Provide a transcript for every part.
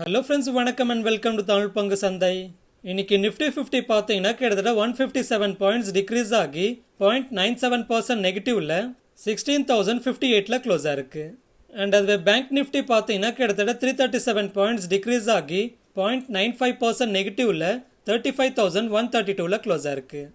Hello friends, வணக்கம் and welcome to Tamil பங்கு சந்தை. இன்னைக்கு Nifty 50 பார்த்தீங்கன்னா கிட்டத்தட்ட 157 பாயிண்ட்ஸ் டிக்ரீஸ் ஆகி 0.97% நெகட்டிவ்ல 16,058ல க்ளோஸ் ஆயிருக்கு. அண்ட் அதுவே பேங்க் நிஃப்டி பார்த்தீங்கன்னா கிட்டத்தட்ட 337 பாயிண்ட்ஸ் டிக்ரீஸ் ஆகி 0.95% நெகட்டிவ்ல 35,132ல க்ளோஸ் ஆயிருக்கு.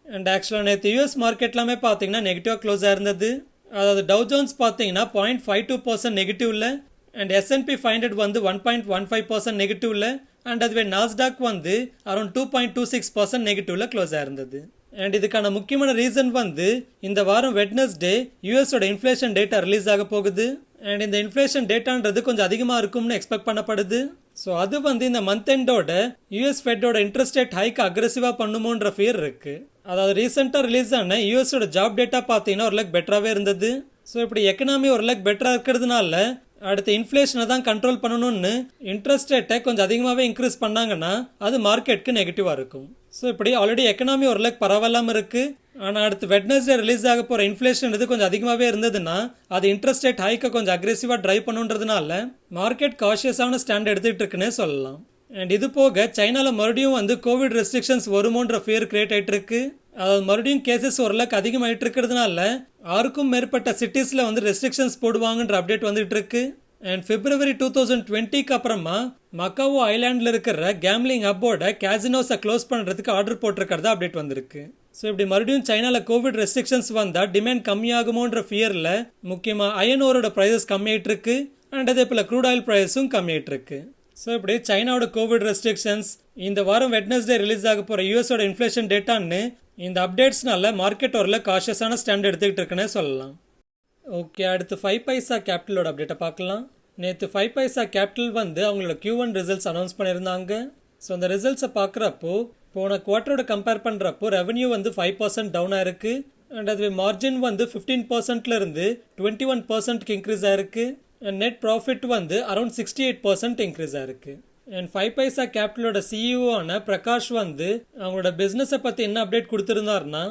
அண்ட் ஆக்சுவலாக நேற்று யூஎஸ் மார்க்கெட்லாமே பார்த்தீங்கன்னா நெகட்டிவாக க்ளோஸ் ஆயிருந்தது. அதாவது டவ் ஜோன்ஸ் பார்த்தீங்கன்னா 0.52% நெகட்டிவ்ல and S&P 500 வந்து 1.15% நெகட்டிவ்ல அண்ட் அதுவே நாஸ்டாக் வந்து அரௌண்ட் 2.26% நெகட்டிவ்ல க்ளோஸ் ஆயிருந்தது. அண்ட் இதுக்கான முக்கியமான ரீசன் வந்து இந்த வாரம் வெட்னஸ்டே யூஎஸோட இன்ஃப்ளேஷன் டேட்டா ரிலீஸ் ஆக போகுது. அண்ட் இந்த இன்ஃப்ளேஷன் டேட்டான்றது கொஞ்சம் அதிகமாக இருக்கும்னு எக்ஸ்பெக்ட் பண்ணப்படுது. ஸோ அது வந்து இந்த மந்த் எண்டோட யூஎஸ் ஃபெட்டோட இன்ட்ரெஸ்ட் ரேட் ஹைக் அக்ரெசிவாக பண்ணுமோன்ற ஃபியர் இருக்கு. அதாவது ரீசெண்டாக ரிலீஸ் ஆன யூஎஸோட ஜாப் டேட்டா பார்த்தீங்கன்னா ஒரு லைக் பெட்டராகவே இருந்தது. ஸோ இப்படி எக்கனாமி ஒரு லைக் பெட்டராக இருக்கிறதுனால அடுத்து இன்ஃப்ளேஷனை தான் கண்ட்ரோல் பண்ணணும்னு இன்ட்ரெஸ்ட் ரேட்டை கொஞ்சம் அதிகமாகவே இன்க்ரீஸ் பண்ணாங்கன்னா அது மார்க்கெட்டுக்கு நெகட்டிவாக இருக்கும். ஸோ இப்படி ஆல்ரெடி எக்கனாமி ஒரு லைக் பரவாயில்லாமல் இருக்குது. ஆனால் அடுத்து வெட்னஸ்டே ரிலீஸ் ஆக போகிற இன்ஃப்ளேஷன் இது கொஞ்சம் அதிகமாகவே இருந்ததுன்னா அது இன்ட்ரெஸ்ட் ரேட் ஹைக்கை கொஞ்சம் அக்ரெசிவாக ட்ரைவ் பண்ணுன்றதுனால மார்க்கெட் காஷியஸான ஸ்டாண்ட் எடுத்துகிட்டு இருக்குன்னே சொல்லலாம். அண்ட் இது போக சைனாவில் மறுபடியும் வந்து கோவிட் ரெஸ்ட்ரிக்ஷன்ஸ் வருமோன்ற ஃபியர் கிரியேட் ஆகிட்டு இருக்கு. அதாவது மறுபடியும் கேசஸ் ஓரளவுக்கு அதிகமாகிட்டு இருக்கிறதுனால 6க்கும் மேற்பட்ட சிட்டிஸில் வந்து ரெஸ்ட்ரிக்ஷன்ஸ் போடுவாங்கன்ற அப்டேட் வந்துட்டு இருக்கு. அண்ட் February 2020க்கு அப்புறமா மக்காவோ ஐலாண்டில் இருக்கிற கேம்லிங் ஹப்போட கேசினோஸை க்ளோஸ் பண்ணுறதுக்கு ஆர்டர் போட்டிருக்கிறதா அப்டேட் வந்திருக்கு. ஸோ இப்படி மறுபடியும் சைனாவில் கோவிட் ரெஸ்ட்ரிக்ஷன்ஸ் வந்தால் டிமாண்ட் கம்மியாகுமோன்ற ஃபியரில் முக்கியமாக அயன் ஓரோட ப்ரைஸஸ் கம்மியாயிட்டு இருக்கு. அண்ட் அதே போல் க்ரூட் ஆயில் ப்ரைஸும் கம்மியாயிட்டு இருக்கு. ஸோ இப்படி சைனாவோட கோவிட் ரெஸ்ட்ரிக்ஷன்ஸ் இந்த வாரம் வெட்னஸ்டே ரிலீஸ் ஆக போகிற யூஎஸோட இன்ஃப்ளேஷன் டேட்டான்னு இந்த அப்டேட்ஸ்னால மார்க்கெட் ஒரு காஷியஸான ஸ்டாண்ட் எடுத்துக்கிட்டு இருக்குன்னே சொல்லலாம். ஓகே, அடுத்து 5Paisa கேபிட்டலோட அப்டேட்டை பார்க்கலாம். நேற்று 5Paisa கேபிட்டல் வந்து அவங்களோட Q1 ரிசல்ட்ஸ் அனௌன்ஸ் பண்ணியிருந்தாங்க. ஸோ அந்த ரிசல்ட்ஸை பார்க்குறப்போ போன குவார்ட்டரோட கம்பேர் பண்ணுறப்போ ரெவன்யூ வந்து 5% டவுன் ஆயிருக்கு. அண்ட் அதுவே மார்ஜின் வந்து 15%லேருந்து 21%க்கு இன்க்ரீஸ் ஆயிருக்கு. அண்ட் நெட் ப்ராஃபிட் வந்து அரௌண்ட் 68% இன்க்ரீஸ் ஆயிருக்கு. அண்ட் 5Paisa கேபிட்டலோட சிஇஓ ஆன பிரகாஷ் வந்து அவங்களோட பிஸ்னஸை பற்றி என்ன அப்டேட் கொடுத்துருந்தாருன்னா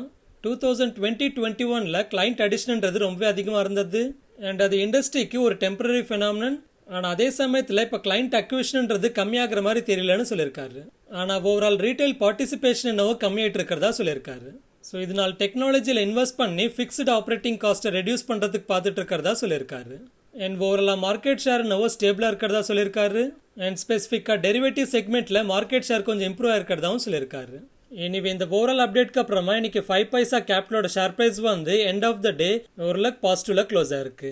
2020-21ல் கிளைண்ட் அடிஷன்ன்றது ரொம்ப அதிகமாக இருந்தது. அண்ட் அது இண்டஸ்ட்ரிக்கு ஒரு டெம்பரரி ஃபினாமினன். ஆனால் அதே சமயத்தில் இப்போ கிளைண்ட் அக்விஷன்ன்றது கம்மியாகிற மாதிரி தெரியலன்னு சொல்லியிருக்காரு. ஆனால் ஓவரால் ரீட்டைல் பார்ட்டிசிபேஷன் என்னவோ கம்மியாயிட்டு இருக்கிறதா சொல்லியிருக்காரு. ஸோ இதனால் டெக்னாலஜியில் இன்வெஸ்ட் பண்ணி ஃபிக்ஸ்டு ஆப்ரேட்டிங் காஸ்ட்டை ரெடியூஸ் பண்ணுறதுக்கு பார்த்துட்டு இருக்கிறதா சொல்லியிருக்காரு. அண்ட் ஓவராலாக மார்க்கெட் ஷேர் என்னவோ ஸ்டேபிளாக இருக்கிறதா சொல்லியிருக்காரு. அண்ட் ஸ்பெசிஃபிக்காக டெரிவேட்டிவ் செக்மெண்ட்டில் மார்க்கெட் ஷேர் கொஞ்சம் இம்ப்ரூவ் ஆயிருக்கிறதாவும் சொல்லியிருக்காரு. இனிவே இந்த ஓவரால் அப்டேட்க்கு அப்புறமா இன்னைக்கு 5Paisa கேபிட்டலோட ஷேர் ப்ரைஸ் வந்து எண்ட் ஆஃப் த டே ஒரு லைக் பாசிட்டிவ்ல க்ளோஸ் ஆயிருக்கு.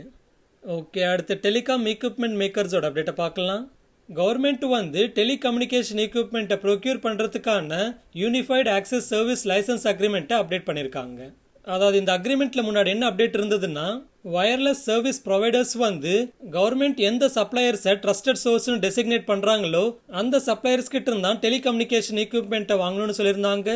ஓகே, அடுத்து டெலிகாம் எக்யூப்மெண்ட் மேக்கர்ஸோட அப்டேட்டை பார்க்கலாம். கவர்மெண்ட் வந்து டெலிகம்யூனிகேஷன் எக்யூப்மெண்ட்டை ப்ரொக்யூர் பண்ணுறதுக்கான யூனிஃபைடு ஆக்சஸ் சர்வீஸ் லைசன்ஸ் அக்ரிமெண்ட்டை அப்டேட் பண்ணியிருக்காங்க. அதாவது இந்த அக்ரிமெண்ட்ல முன்னாடி என்ன அப்டேட் இருந்ததுன்னா வயர்லெஸ் சர்வீஸ் ப்ரொவைடர்ஸ் வந்து கவர்மெண்ட் எந்த சப்ளையர்ஸை ட்ரஸ்டட் சோர்ஸ்னு டெசிக்னேட் பண்ணுறாங்களோ அந்த சப்ளையர்ஸ் கிட்ட இருந்தால் டெலிகம்யூனிகேஷன் எக்யூப்மெண்ட்டை வாங்கணும்னு சொல்லியிருந்தாங்க.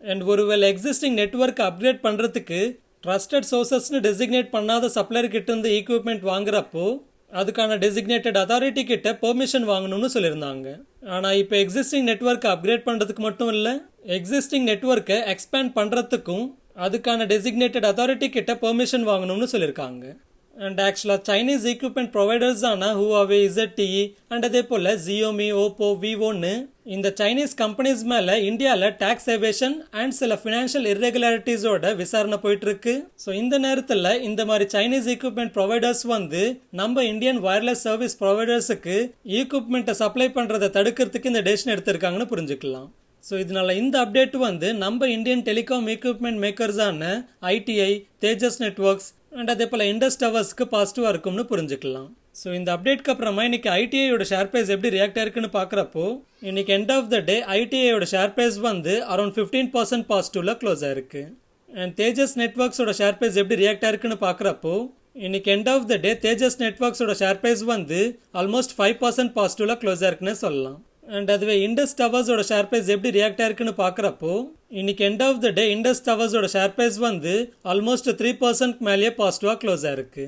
அண்ட் ஒருவேளை எக்ஸிஸ்டிங் நெட்வொர்க் அப்கிரேட் பண்ணுறதுக்கு ட்ரஸ்டட் சோர்சஸ்னு டெசிக்னேட் பண்ணாத சப்ளையர் கிட்ட இருந்து எக்யூப்மெண்ட் வாங்குறப்போ அதுக்கான டெசிக்னேட்டட் அத்தாரிட்டி கிட்ட பெர்மிஷன் வாங்கணும்னு சொல்லியிருந்தாங்க. ஆனால் இப்போ எக்ஸிஸ்டிங் நெட்வொர்க்கை அப்கிரேட் பண்ணுறதுக்கு மட்டும் இல்லை, எக்ஸிஸ்டிங் நெட்வொர்க்கை எக்ஸ்பேண்ட் பண்ணுறதுக்கும் அதுக்கான டெசிக்னேட்டட் அத்தாரிட்டி கிட்ட பெர்மிஷன் வாங்கணும்னு சொல்லியிருக்காங்க. அண்ட் ஆக்சுவலாக சைனீஸ் எக்யூப்மெண்ட் ப்ரொவைடர்ஸ் ஆன ஹுவாவே, ZTE அண்ட் அதே போல் ஜியோமி, ஓப்போ, விவோன்னு இந்த சைனீஸ் கம்பெனிஸ் மேலே இந்தியாவில் டாக்ஸ் எவேஷன் அண்ட் சில ஃபினான்ஷியல் இர்ரெகுலாரிட்டிஸோட விசாரணை போயிட்டு இருக்கு. ஸோ இந்த நேரத்தில் இந்த மாதிரி சைனீஸ் எக்யூப்மெண்ட் ப்ரொவைடர்ஸ் வந்து நம்ம இந்தியன் வயர்லெஸ் சர்வீஸ் ப்ரொவைடர்ஸுக்கு எக்யூப்மெண்ட்டை சப்ளை பண்ணுறதை தடுக்கிறதுக்கு இந்த டெசிஷன் எடுத்திருக்காங்கன்னு புரிஞ்சுக்கலாம். ஸோ இதனால இந்த அப்டேட் வந்து நம்ம இந்தியன் டெலிகாம் எக்யூப்மெண்ட் மேக்கர்ஸான ITI, தேஜஸ் நெட்வொர்க்ஸ் அண்ட் அதே போல் இண்டஸ் டவர்ஸ்க்கு பாசிட்டிவாக இருக்கும்னு புரிஞ்சுக்கலாம். ஸோ இந்த அப்டேட்க்கு அப்புறமா இன்னைக்கு ITIயோட ஷேர் ப்ரைஸ் எப்படி ரியாக்ட் ஆயிருக்குன்னு பார்க்குறப்போ இன்னைக்கு எண்ட் ஆஃப் த டே ITIயோட ஷேர் ப்ரைஸ் வந்து அரௌண்ட் 15% பாசிட்டிவ்ல க்ளோஸ் ஆயிருக்கு. அண்ட் தேஜஸ் நெட்வொர்க்ஸோட ஷேர் ப்ரைஸ் எப்படி ரியாக்ட் ஆயிருக்குன்னு பார்க்குறப்போ இன்னைக்கு end of the day Tejas நெட்வொர்க்ஸோட ஷேர் ப்ரைஸ் வந்து ஆல்மோஸ்ட் 5% பாசிட்டிவ்ல க்ளோஸ் ஆயிருக்குன்னு சொல்லலாம். அண்ட் அதுவே இண்டஸ் டவர்ஸோட ஷேர் ப்ரைஸ் எப்படி ரியாக்ட் ஆயிருக்குன்னு பார்க்குறப்போ இன்னைக்கு end of the day Indus டவர்ஸோட ஷேர் ப்ரைஸ் வந்து ஆல்மோஸ்ட் 3% மேலேயே பாசிட்டிவாக க்ளோஸ் ஆயிருக்கு.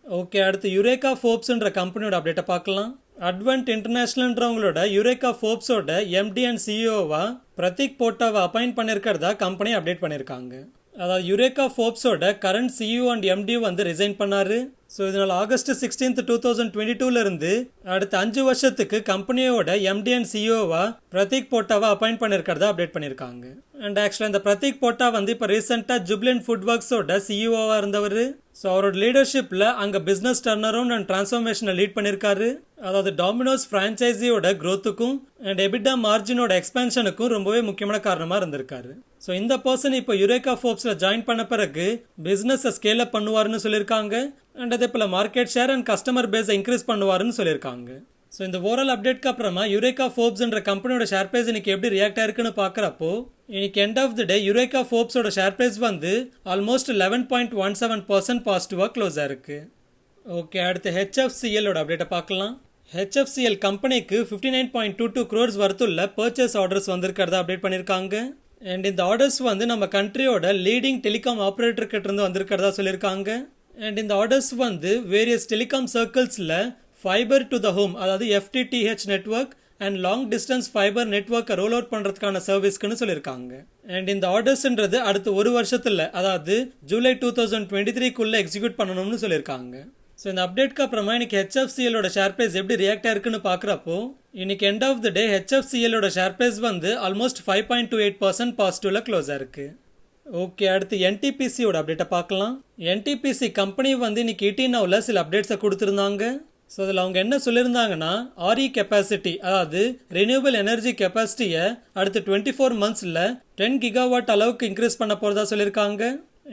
ஓகே, அடுத்து யுரேகா ஃபோர்ப்ஸ்ன்ற கம்பெனியோட அப்டேட்டை பார்க்கலாம். அட்வென்ட் இன்டர்நேஷனல்ன்றவங்களோட யுரேகா ஃபோர்ப்ஸோட MD அண்ட் CEOவா பிரதீக் போட்டாவை அப்பாயிண்ட் பண்ணியிருக்கிறதா கம்பெனி அப்டேட் பண்ணியிருக்காங்க. அதாவது யுரேகா ஃபோர்ப்ஸோட கரண்ட் CEO அண்ட் MD வந்து ரிசைன் பண்ணாரு. ஸோ இதனால் ஆகஸ்ட் 16, 2022 இருந்து அடுத்த 5 வருஷத்துக்கு கம்பெனியோட எம்டி அண்ட் சிஇஓவா பிரதீக் போட்டாவை அப்பாயிண்ட் பண்ணியிருக்கிறதா அப்டேட் பண்ணியிருக்காங்க. அண்ட் ஆக்சுவலாக இந்த பிரதீக் போட்டா வந்து இப்போ ரீசெண்டாக ஜுப்லின் ஃபுட் ஒர்க்ஸோட சிஇஓவாக இருந்தவர். ஸோ அவரோட லீடர்ஷிப்பில் அங்கே பிஸ்னஸ் டர்ன் அரவுண்ட் அண்ட் டிரான்ஸ்ஃபர்மேஷனை லீட் பண்ணியிருக்காரு. அதாவது டாமினோஸ் ஃப்ரான்ச்சைஸியோட க்ரோத்துக்கும் அண்ட் எபிட்டா மார்ஜினோட எக்ஸ்பென்ஷனுக்கும் ரொம்பவே முக்கியமான காரணமாக இருந்திருக்காரு. ஸோ இந்த பர்சன் இப்போ யுரேகா ஃபோர்ப்ஸில் ஜாயின் பண்ண பிறகு பிஸ்னஸை ஸ்கேல் அப் பண்ணுவார்னு சொல்லியிருக்காங்க. அண்ட் அதே போல் மார்க்கெட் ஷேர் அண்ட் கஸ்டமர் பேஸை இன்க்ரீஸ் பண்ணுவாருன்னு சொல்லியிருக்காங்க. ஸோ இந்த ஓவரால் அப்டேட்க்கு அப்புறமா யுரேகா ஃபோர்ப்ஸ்ன்ற கம்பெனியோட ஷேர் ப்ரைஸ் இன்னைக்கு எப்படி ரியாக்ட் ஆயிருக்குன்னு பார்க்குறப்போ இன்னைக்கு end of the day Eureka ஃபோர்ப்ஸோட ஷேர் ப்ரைஸ் வந்து ஆல்மோஸ்ட் 11.17% பாசிட்டிவாக க்ளோஸ் ஆயிருக்கு. ஓகே, அடுத்து ஹெச்எஃப்சிஎலோட அப்டேட்டை பார்க்கலாம். ஹெச்எஃப்சிஎல் கம்பெனிக்கு 59.22 crores வர்த்துள்ள பர்ச்சேஸ் ஆர்டர்ஸ் வந்திருக்கிறதா அப்டேட் பண்ணியிருக்காங்க. அண்ட் இந்த ஆர்டர்ஸ் வந்து நம்ம கண்ட்ரியோட லீடிங் டெலிகாம் ஆப்ரேட்டர் கிட்ட இருந்து வந்திருக்கிறதா சொல்லியிருக்காங்க. அண்ட் இந்த ஆர்டர்ஸ் வந்து வேரியஸ் டெலிகாம் சர்க்கிள்ஸில் ஃபைபர் டு த ஹோம், அதாவது FTTH network and long distance fibre நெட்வொர்க்கை ரோல் அவுட் பண்ணுறதுக்கான சர்வீஸ்க்குன்னு சொல்லியிருக்காங்க. அண்ட் இந்த ஆர்டர்ஸ்ன்றது அடுத்த ஒரு வருஷத்தில், அதாவது ஜூலை 2023 எக்ஸிக்யூட் பண்ணணும்னு சொல்லியிருக்காங்க. ஸோ இந்த அப்டேட்க்கு அப்புறமா இன்னைக்கு ஹெச்எஃப்சிஎலோட ஷேர் ப்ரைஸ் எப்படி ரியாக்ட் ஆயிருக்குன்னு பார்க்குறப்போ இன்னைக்கு எண்ட் ஆஃப் தி டே ஹெச்எஃப்சிஎலோட ஷேர் ப்ரைஸ் வந்து ஆல்மோஸ்ட் 5.28% பாசிட்டிவ்ல க்ளோஸ் ஆயிருக்கு. ஓகே, அடுத்து NTPCயோட அப்டேட்டை பார்க்கலாம். NTPC கம்பெனி வந்து இன்னைக்கு 18 சில அப்டேட்ஸை கொடுத்துருந்தாங்க. ஸோ அதில் அவங்க என்ன சொல்லியிருந்தாங்கன்னா RE கெப்பாசிட்டி, அதாவது ரினியூவபிள் எனர்ஜி கெப்பாசிட்டியை அடுத்த 24 monthsல 10 gigawatt அளவுக்கு இன்க்ரீஸ் பண்ண போகிறதா சொல்லியிருக்காங்க.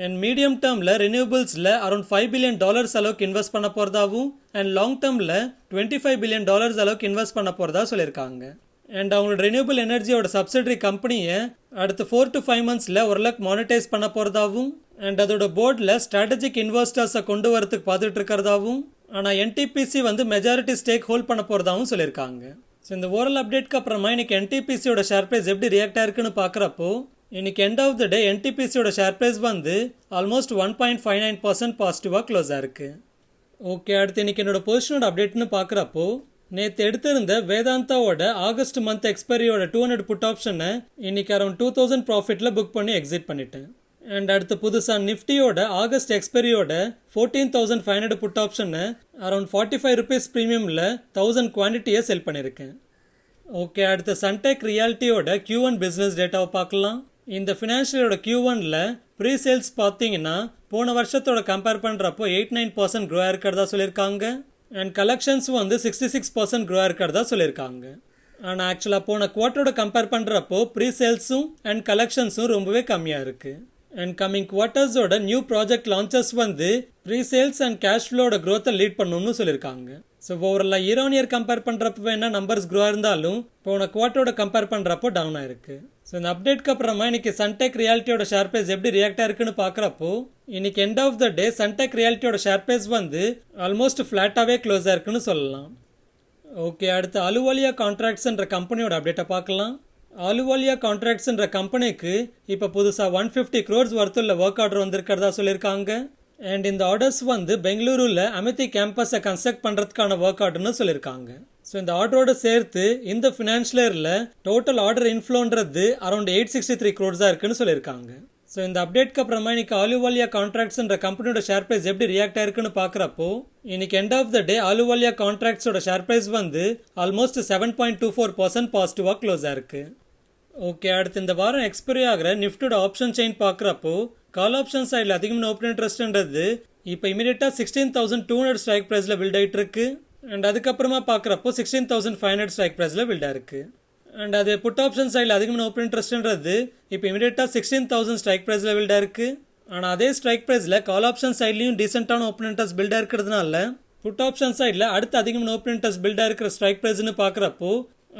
அண்ட் மீடியம் டேர்மில் ரினியூவபிள்ஸில் அரௌண்ட் $5 billion அளவுக்கு இன்வெஸ்ட் பண்ண போகிறதாவும் அண்ட் லாங் டேர்மில் $25 billion அளவுக்கு இன்வெஸ்ட் பண்ண போகிறதா சொல்லியிருக்காங்க. அண்ட் அவங்களோட ரினியூவபிள் எனர்ஜியோட சப்சிடரி கம்பெனியை அடுத்த 4 to 5 monthsல ஓரளவுக்கு மானிட்டைஸ் பண்ண போகிறதாவும் அண்ட் அதோட போர்டில் ஸ்ட்ராட்டஜிக் இன்வெஸ்டர்ஸை கொண்டு வரதுக்கு பார்த்துட்டு இருக்கிறதாவும், ஆனால் NTPC வந்து மெஜாரிட்டி ஸ்டேக் ஹோல்ட் பண்ண போகிறதாவும் சொல்லியிருக்காங்க. ஸோ இந்த ஓவரால் அப்டேட்க்கு அப்புறமா இன்னைக்கு NTPCயோட ஷேர் ப்ரைஸ் எப்படி ரியாக்ட் ஆயிருக்குன்னு பார்க்குறப்போ இன்னைக்கு எண்ட் ஆஃப் த டே NTPCயோட ஷேர் ப்ரைஸ் வந்து ஆல்மோஸ்ட் 1.59% பாசிட்டிவாக க்ளோஸ் ஆயிருக்கு. ஓகே, அடுத்து இன்னைக்கு என்னோட பொசிஷனோட அப்டேட்னு பார்க்குறப்போ நேற்று எடுத்திருந்த வேதாந்தாவோட ஆகஸ்ட் மந்த் எக்ஸ்பைரியோட 200 புட் ஆப்ஷனை இன்னைக்கு அரௌண்ட் 2000 ப்ராஃபிட்டில் புக் பண்ணி எக்ஸிட் பண்ணிட்டேன். அண்ட் அடுத்து புதுசாக நிஃப்டியோட ஆகஸ்ட் எக்ஸ்பைரியோட 14,500 புட் ஆப்ஷனை அரௌண்ட் 45 rupees ப்ரீமியமில் 1000 குவான்டிட்டியை செல் பண்ணியிருக்கேன். ஓகே, அடுத்து சன்டெக் ரியாலிட்டியோட Q1 பிஸ்னஸ் டேட்டாவை பார்க்கலாம். இந்த ஃபினான்ஷியலோட Q1ல ப்ரீ சேல்ஸ் பார்த்தீங்கன்னா போன வருஷத்தோட கம்பேர் பண்ணுறப்போ 89% க்ரோ இருக்கிறதா சொல்லியிருக்காங்க. அண்ட் கலெக்ஷன்ஸ் வந்து 66% க்ரோ இருக்கிறதா சொல்லியிருக்காங்க. ஆனால் ஆக்சுவலாக போன குவார்ட்டரோட கம்பேர் பண்ணுறப்போ ப்ரீ சேல்ஸும் அண்ட் கலெக்ஷன்ஸும் ரொம்பவே கம்மியாக இருக்குது. அண்ட் கம்மிங் குவார்ட்டர்ஸோட நியூ ப்ராஜெக்ட் லான்ச்சஸ் வந்து ப்ரீ சேல்ஸ் அண்ட் கேஷ் ஃப்ளோட க்ரோத்தை லீட் பண்ணணும்னு சொல்லியிருக்காங்க. ஸோ ஓவராலாக இயர் ஆன் இயர் கம்பேர் பண்ணுறப்போ வேணா நம்பர்ஸ் க்ரோ இருந்தாலும் போன குவார்ட்டரோட கம்பேர் பண்ணுறப்போ டவுன் ஆயிருக்கு. ஸோ இந்த அப்டேட்க்கு அப்புறமா இன்னைக்கு சன்டெக் ரியாலிட்டியோட ஷேர் ப்ரைஸ் எப்படி ரியாக்ட் ஆயிருக்குன்னு பார்க்குறப்போ இன்னைக்கு end of the day Sunteck ரியாலிட்டியோட ஷேர் ப்ரைஸ் வந்து ஆல்மோஸ்ட் ஃப்ளாட்டாகவே க்ளோஸ் ஆயிருக்குன்னு சொல்லலாம். ஓகே, அடுத்து அலுவாலியா கான்ட்ராக்ட்ஸ்ன்ற கம்பெனியோட அப்டேட்டை பார்க்கலாம். அலுவாலியா கான்ட்ராக்ட்ஸ்ன்ற கம்பெனிக்கு இப்போ புதுசாக 150 crores வர்த்துள்ள ஒர்க் ஆர்டர் வந்திருக்கிறதா சொல்லியிருக்காங்க. அண்ட் இந்த ஆர்டர்ஸ் வந்து பெங்களூருல அமிதி கேம்பஸை கன்ஸ்ட்ரக்ட் பண்ணுறதுக்கான ஒர்க் ஆர்டர்னு சொல்லியிருக்காங்க. ஸோ இந்த ஆர்டரோட சேர்த்து இந்த ஃபினான்ஷியல் இயரில் டோட்டல் ஆர்டர் இன்ஃப்ளோன்றது அரௌண்ட் 863 crores இருக்குன்னு சொல்லியிருக்காங்க. ஸோ இந்த அப்டேட்க்கு அப்புறமா இன்னைக்கு அலுவாலியா கான்ட்ராக்ட்ஸ்ன்ற கம்பெனியோட ஷேர் ப்ரைஸ் எப்படி ரியாக்ட் ஆயிருக்குன்னு பார்க்குறப்போ இன்னைக்கு end of the day Ahluwalia கான்ட்ராக்ட்ஸோட ஷேர் ப்ரைஸ் வந்து ஆல்மோஸ்ட் 7.24% பாசிட்டிவாக க்ளோஸ் ஆயிருக்கு. ஓகே, அடுத்து இந்த வாரம் எக்ஸ்பைரி ஆகிற நிஃப்டியோட ஆப்ஷன் செயின் பார்க்குறப்போ கால் ஆப்ஷன் சைடில் அதிகமான ஓப்பன் இன்ட்ரெஸ்ட்ன்றது இப்போ இமீடியட்டாக 16,200 ஸ்ட்ரைக் ப்ரைஸில் பில்ட் ஆகிட்டு இருக்கு. அண்ட் அதுக்கப்புறமா பார்க்குறப்போ 16,500 ஸ்ட்ரைக் ப்ரைஸில் பில்ட் ஆயிருக்கு. அண்ட் அது புட் ஆப்ஷன் சைடில் அதிகமான ஓப்பன் இன்ட்ரெஸ்ட்ன்றது இப்போ இமீடியட்டாக 16,000 ஸ்ட்ரைக் ப்ரைஸில் பில்ட் ஆயிருக்கு. ஆனால் அதே ஸ்ட்ரைக் ப்ரைஸில் கால் ஆப்ஷன் சைட்லையும் டீசென்ட்டான ஓப்பன் இன்ட்ரெஸ்ட் பில்ட் ஆயிருக்கிறதுனால புட் ஆப்ஷன் சைடில் அடுத்து அதிகமான ஓப்பன் இன்ட்ரெஸ்ட் பில்ட் ஆயிருக்கிற ஸ்ட்ரைக் ப்ரைஸ்னு பார்க்குறப்போ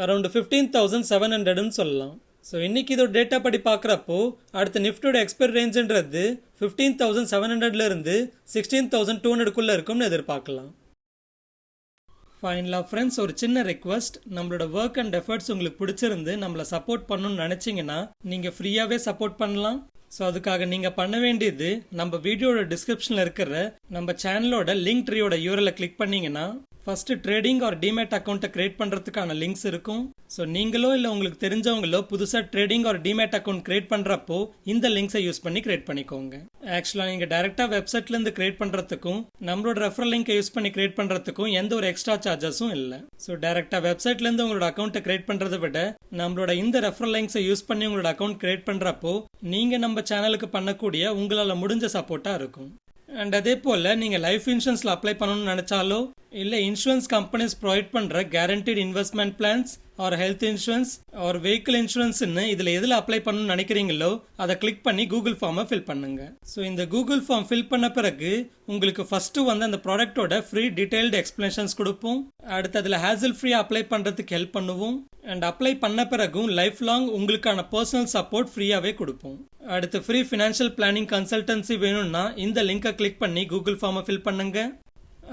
அரௌண்ட் 15,700ன்னு சொல்லலாம். ஸோ இன்னைக்கு இதோட டேட்டா படி பார்க்குறப்போ அடுத்த நிஃப்டியோட எக்ஸ்பைரி ரேஞ்சுன்றது 15,700லேருந்து 16,200க்குள்ளே இருக்கும்னு எதிர்பார்க்கலாம். ஃபைனலாக ஃப்ரெண்ட்ஸ், ஒரு சின்ன ரெக்வஸ்ட், நம்மளோட ஒர்க் அண்ட் எஃபர்ட்ஸ் உங்களுக்கு பிடிச்சிருந்து நம்மளை சப்போர்ட் பண்ணணும்னு நினச்சிங்கன்னா நீங்கள் ஃப்ரீயாகவே சப்போர்ட் பண்ணலாம். ஸோ அதுக்காக நீங்கள் பண்ண வேண்டியது நம்ம வீடியோட டிஸ்கிரிப்ஷனில் இருக்கிற நம்ம சேனலோட லிங்க் ட்ரீயோட URL கிளிக் பண்ணிங்கன்னா ஃபர்ஸ்ட் ட்ரேடிங் ஆர் டிமேட் அக்கௌண்ட்டை கிரியேட் பண்ணுறதுக்கான லிங்க்ஸ் இருக்கும். ஸோ நீங்களோ இல்லை உங்களுக்கு தெரிஞ்சவங்களோ புதுசாக ட்ரேடிங் ஒரு டிமேட் அக்கௌண்ட் கிரியேட் பண்ணுறப்போ இந்த லிங்க்ஸை யூஸ் பண்ணி கிரியேட் பண்ணிக்கோங்க. ஆக்சுவலாக நீங்கள் டேரெக்டாக வெப்சைட்லேருந்து கிரியேட் பண்ணுறதுக்கும் நம்மளோட ரெஃபரல் லிங்கை யூஸ் பண்ணி கிரியேட் பண்ணுறதுக்கும் எந்த ஒரு எக்ஸ்ட்ரா சார்ஜஸும் இல்லை. ஸோ டேரெக்டாக வெப்சைட்லேருந்து உங்களோட அக்கௌண்ட்டை கிரியேட் பண்ணுறதை விட நம்மளோட இந்த ரெஃபரல் லிங்க்ஸை யூஸ் பண்ணி உங்களோட அக்கௌண்ட் கிரியேட் பண்ணுறப்போ நீங்கள் நம்ம சேனலுக்கு பண்ணக்கூடிய உங்களால் முடிஞ்ச சப்போர்ட்டாக இருக்கும். அண்ட் அதே போல் நீங்கள் லைஃப் இன்சூரன்ஸில் அப்ளை பண்ணணும்னு நினச்சாலோ இல்லை இன்சூரன்ஸ் கம்பெனிஸ் ப்ரொவைட் பண்ணுற guaranteed investment plans or health insurance or vehicle இன்சூரன்ஸ்னு இதில் எதில் அப்ளை பண்ணணும்னு நினைக்கிறீங்களோ அதை கிளிக் பண்ணி கூகுள் ஃபார்மை ஃபில் பண்ணுங்க. ஸோ இந்த கூகுள் ஃபார்ம் ஃபில் பண்ண பிறகு உங்களுக்கு ஃபர்ஸ்ட்டு வந்து அந்த ப்ராடக்டோட ஃப்ரீ டீடைல்டு எக்ஸ்பிளனேஷன்ஸ் கொடுப்போம். அடுத்து அதில் ஹேசல் ஃப்ரீயாக அப்ளை பண்ணுறதுக்கு ஹெல்ப் பண்ணுவோம். அண்ட் அப்ளை பண்ண பிறகும் லைஃப் லாங் உங்களுக்கான பர்சனல் சப்போர்ட் ஃப்ரீயாகவே கொடுப்போம். அடுத்து ஃப்ரீ ஃபினான்ஷியல் பிளானிங் கன்சல்டன்சி வேணும்னா இந்த லிங்கை கிளிக் பண்ணி கூகுள் ஃபார்மை ஃபில் பண்ணுங்க.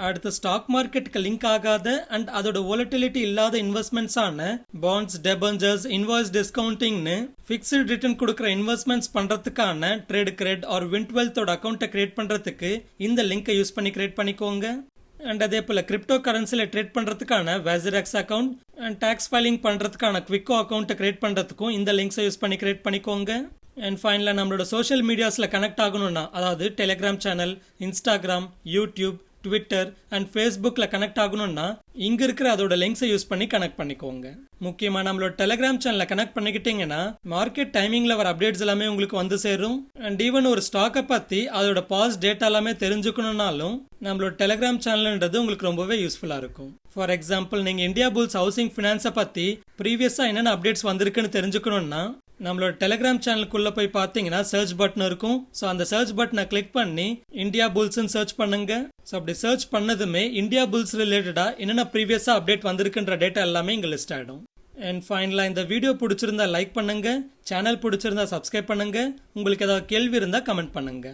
அடுத்து ஸ்டாக் மார்க்கெட்டுக்கு லிங்க் ஆகாத அண்ட் அதோட வோலட்டிலிட்டி இல்லாத இன்வெஸ்ட்மெண்ட்ஸ் ஆன பாண்ட்ஸ், டெபஞ்சர்ஸ், இன்வாய்ஸ் டிஸ்கவுண்டிங்னு ஃபிக்ஸ்டு ரிட்டர்ன் கொடுக்குற இன்வெஸ்ட்மெண்ட்ஸ் பண்றதுக்கான ட்ரேட் கிரெட் ஆர் வின்ட்வெல்த்தோட அக்கௌண்ட்டை கிரியேட் பண்றதுக்கு இந்த லிங்கை யூஸ் பண்ணி கிரியேட் பண்ணிக்கோங்க. அண்ட் அதே போல் கிரிப்டோ கரன்சியில் ட்ரேட் பண்ணுறதுக்கான வேசிரெக்ஸ் அக்கௌண்ட் அண்ட் டேக்ஸ் ஃபைலிங் பண்ணுறதுக்கான குவிக்கோ அக்கௌண்ட்டை கிரியேட் பண்ணுறதுக்கும் இந்த லிங்க்ஸை யூஸ் பண்ணி கிரியேட் பண்ணிக்கோங்க. அண்ட் ஃபைனலாக நம்மளோட சோஷியல் மீடியாஸில் கனெக்ட் ஆகணும்னா, அதாவது Telegram channel, Instagram, YouTube, Twitter and ஃபேஸ்புக்கில் கனெக்ட் ஆகணும்னா இங்கே இருக்கிற அதோட லிங்க்ஸை யூஸ் பண்ணி கனெக்ட் பண்ணிக்கோங்க. முக்கியமாக நம்மளோட டெலிகிராம் சேனலில் கனெக்ட் பண்ணிக்கிட்டீங்கன்னா மார்க்கெட் டைமிங்கில் வர அப்டேட்ஸ் எல்லாமே உங்களுக்கு வந்து சேரும். அண்ட் ஈவன் ஒரு ஸ்டாக்கை பற்றி அதோட பாஸ்ட் டேட்டா எல்லாமே தெரிஞ்சுக்கணும்னாலும் நம்மளோட டெலிகிராம் சேனல்ன்றது உங்களுக்கு ரொம்பவே யூஸ்ஃபுல்லாக இருக்கும். ஃபார் எக்ஸாம்பிள், நீங்கள் இந்தியா புல்ஸ் ஹவுசிங் ஃபினான்ஸை பற்றி ப்ரீவியஸாக என்னென்ன அப்டேட்ஸ் வந்திருக்குன்னு தெரிஞ்சுக்கணும்னா நம்மளோட டெலிகிராம் சேனலுக்குள்ளே போய் பார்த்தீங்கன்னா சர்ச் பட்டன் இருக்கும். ஸோ அந்த சர்ச் பட்டனை கிளிக் பண்ணி இந்தியா புல்ஸ்ன்னு சர்ச் பண்ணுங்க. ஸோ அப்படி சர்ச் பண்ணதுமே இந்தியா புல்ஸ் ரிலேட்டடாக என்னென்ன ப்ரீவியஸாக அப்டேட் வந்திருக்குன்ற டேட்டா எல்லாமே இங்கே லிஸ்ட் ஆகிடும். அண்ட் ஃபைனலாக இந்த வீடியோ பிடிச்சிருந்தா லைக் பண்ணுங்க, சேனல் பிடிச்சிருந்தா சப்ஸ்கிரைப் பண்ணுங்க, உங்களுக்கு ஏதாவது கேள்வி இருந்தால் கமெண்ட் பண்ணுங்க.